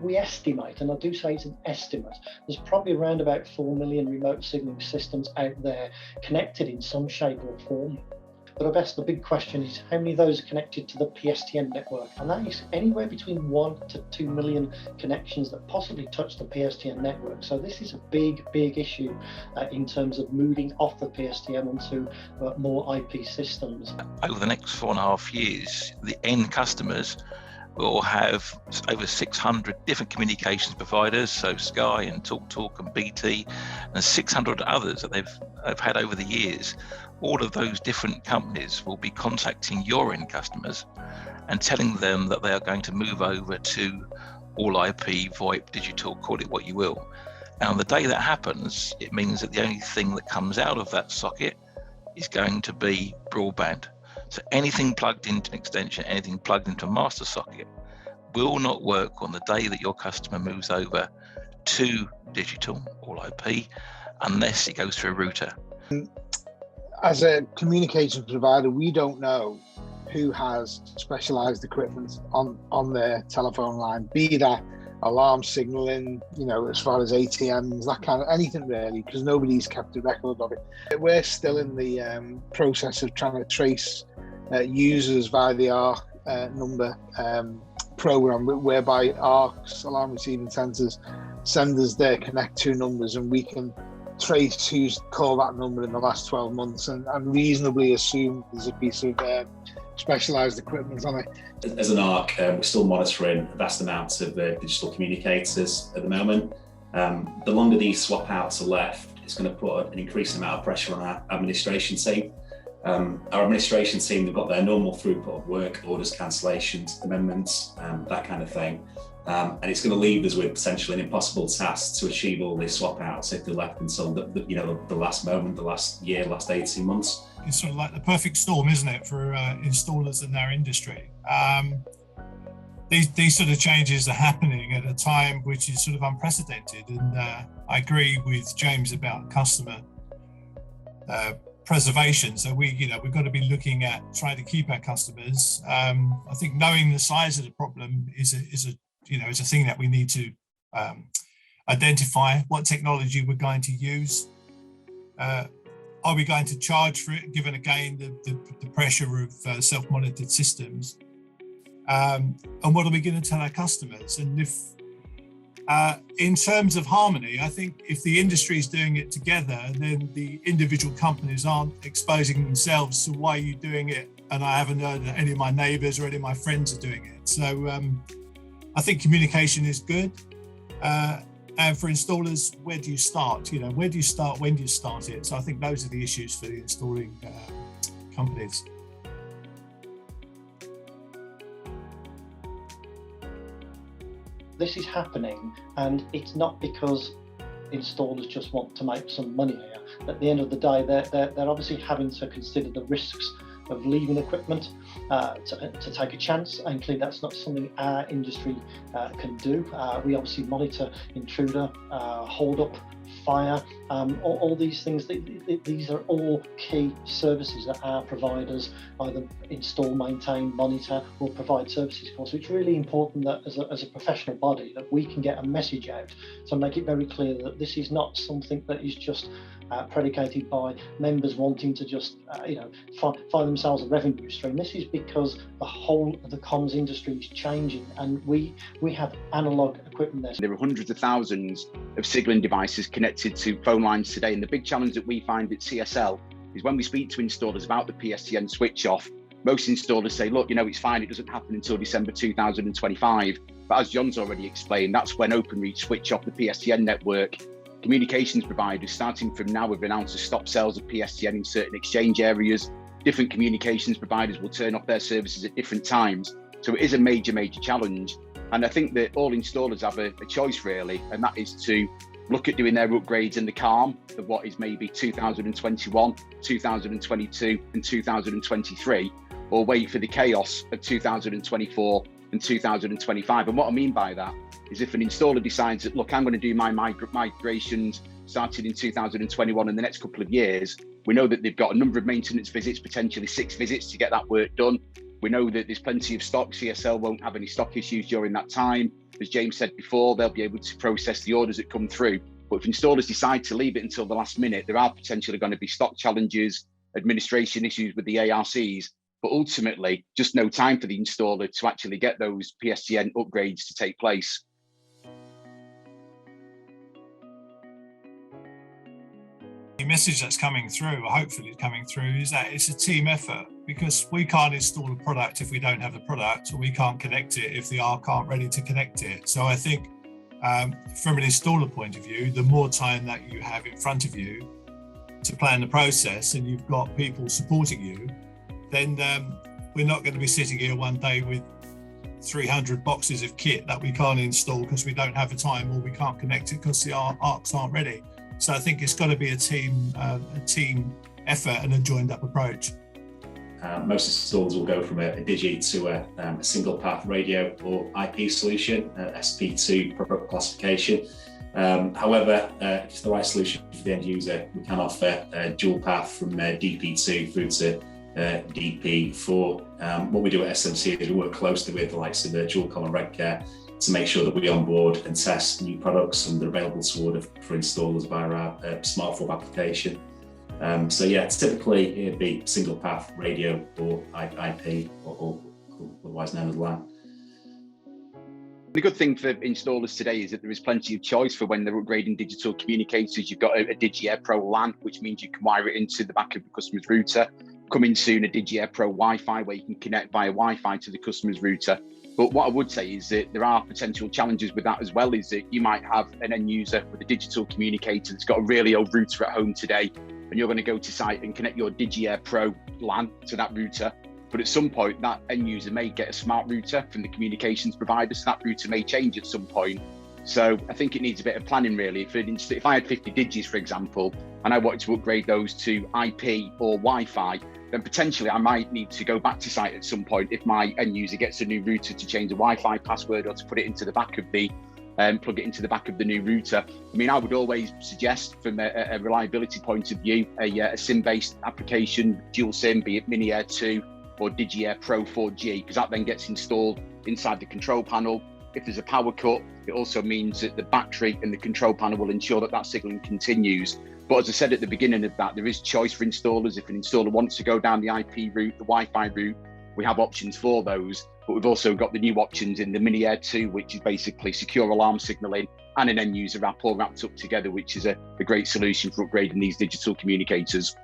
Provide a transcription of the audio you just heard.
We estimate, and I do say it's an estimate, there's probably around about 4 million remote signalling systems out there connected in some shape or form. But I guess the big question is how many of those are connected to the PSTN network? And that is anywhere between 1 to 2 million connections that possibly touch the PSTN network. So this is a big issue in terms of moving off the PSTN onto more IP systems. Over the next 4.5 years, the end customers will have over 600 different communications providers, so Sky and TalkTalk and BT, and 600 others that they've had over the years. All of those different companies will be contacting your end customers and telling them that they are going to move over to all IP, VoIP, digital, call it what you will. And on the day that happens, it means that the only thing that comes out of that socket is going to be broadband. So anything plugged into an extension, anything plugged into a master socket will not work on the day that your customer moves over to digital, all IP, unless it goes through a router. As a communications provider, we don't know who has specialized equipment on their telephone line, be that alarm signaling, as far as ATMs, that kind of anything really, because nobody's kept a record of it. We're still in the process of trying to trace users via the ARC number program, whereby ARC's alarm receiving centers send us their Connect 2 numbers, and we can trace who's called that number in the last 12 months and reasonably assume there's a piece of specialised equipment on it. As an ARC, we're still monitoring vast amounts of digital communicators at the moment. The longer these swap outs are left, it's going to put an increased amount of pressure on our administration team. Our administration team, they've got their normal throughput of work, orders, cancellations, amendments, that kind of thing. And it's going to leave us with potentially an impossible task to achieve all these swap outs if they're left until the last moment, the last year, last 18 months. It's sort of like the perfect storm, isn't it, for installers in our industry? These sort of changes are happening at a time which is sort of unprecedented. And I agree with James about customer preservation. So we've got to be looking at trying to keep our customers. I think knowing the size of the problem is a thing that we need to identify. What technology we're going to use. Are we going to charge for it, given again the pressure of self-monitored systems? And what are we going to tell our customers? And if, in terms of harmony, I think if the industry is doing it together, then the individual companies aren't exposing themselves to why you're doing it. And I haven't heard that any of my neighbours or any of my friends are doing it. So I think communication is good. And for installers, where do you start? Where do you start? When do you start it? So I think those are the issues for the installing companies. This is happening, and it's not because installers just want to make some money here. At the end of the day, they're obviously having to consider the risks of leaving equipment to take a chance, and clearly that's not something our industry can do. We obviously monitor intruder, hold up, fire, all these things. These are all key services that our providers either install, maintain, monitor, or provide services for. So it's really important that as a professional body that we can get a message out to make it very clear that this is not something that is just predicated by members wanting to just find themselves a revenue stream. This is because the whole of the comms industry is changing, and we have analog equipment there. There are hundreds of thousands of signalling devices connected to phone lines today, and the big challenge that we find at CSL is when we speak to installers about the PSTN switch off, most installers say, look, it's fine, it doesn't happen until December 2025. But as John's already explained, that's when Openreach switch off the PSTN network. Communications providers starting from now have announced to stop sales of PSTN in certain exchange areas. Different communications providers will turn off their services at different times. So it is a major challenge. And I think that all installers have a choice really, and that is to look at doing their upgrades in the calm of what is maybe 2021, 2022 and 2023, or wait for the chaos of 2024 and 2025. And what I mean by that is if an installer decides that, look, I'm going to do my migrations starting in 2021 in the next couple of years, we know that they've got a number of maintenance visits, potentially 6 visits to get that work done. We know that there's plenty of stock. CSL won't have any stock issues during that time. as James said before, they'll be able to process the orders that come through. But if installers decide to leave it until the last minute, there are potentially going to be stock challenges, administration issues with the ARCs, but ultimately just no time for the installer to actually get those PSTN upgrades to take place. The message that's coming through, or hopefully coming through, is that it's a team effort, because we can't install a product if we don't have the product, or we can't connect it if the ARC aren't ready to connect it. So I think from an installer point of view, the more time that you have in front of you to plan the process and you've got people supporting you, then we're not going to be sitting here one day with 300 boxes of kit that we can't install because we don't have the time, or we can't connect it because the ARCs aren't ready. So I think it's got to be a team effort and a joined up approach. Most installers will go from a Digi to a single path radio or IP solution, SP2 product classification. However, if it's the right solution for the end user, we can offer a dual path from DP2 through to DP4. What we do at SMC is we work closely with the likes of Dualcom and Redcare to make sure that we onboard and test new products and they're available to order for installers via our smartphone application. So yeah, typically it'd be single path radio or IP, or otherwise known as LAN. The good thing for installers today is that there is plenty of choice for when they're upgrading digital communicators. You've got a Digi Air Pro LAN, which means you can wire it into the back of the customer's router. Coming soon, a Digi Air Pro Wi-Fi, where you can connect via Wi-Fi to the customer's router. But what I would say is that there are potential challenges with that as well, is that you might have an end user with a digital communicator that's got a really old router at home today, and you're going to go to site and connect your Digi Air Pro LAN to that router. But at some point, that end user may get a smart router from the communications provider, so that router may change at some point. So I think it needs a bit of planning, really. If I had 50 Digis, for example, and I wanted to upgrade those to IP or Wi-Fi, then potentially I might need to go back to site at some point if my end user gets a new router to change the Wi-Fi password or to put it into the back of the plug it into the back of the new router. I mean, I would always suggest from a reliability point of view, a SIM-based application, dual SIM, be it Mini Air 2 or Digi Air Pro 4G, because that then gets installed inside the control panel. If there's a power cut, it also means that the battery and the control panel will ensure that that signalling continues. But as I said at the beginning of that, there is choice for installers. If an installer wants to go down the IP route, the Wi-Fi route, we have options for those. But we've also got the new options in the Mini Air 2, which is basically secure alarm signalling and an end user app all wrapped up together, which is a great solution for upgrading these digital communicators.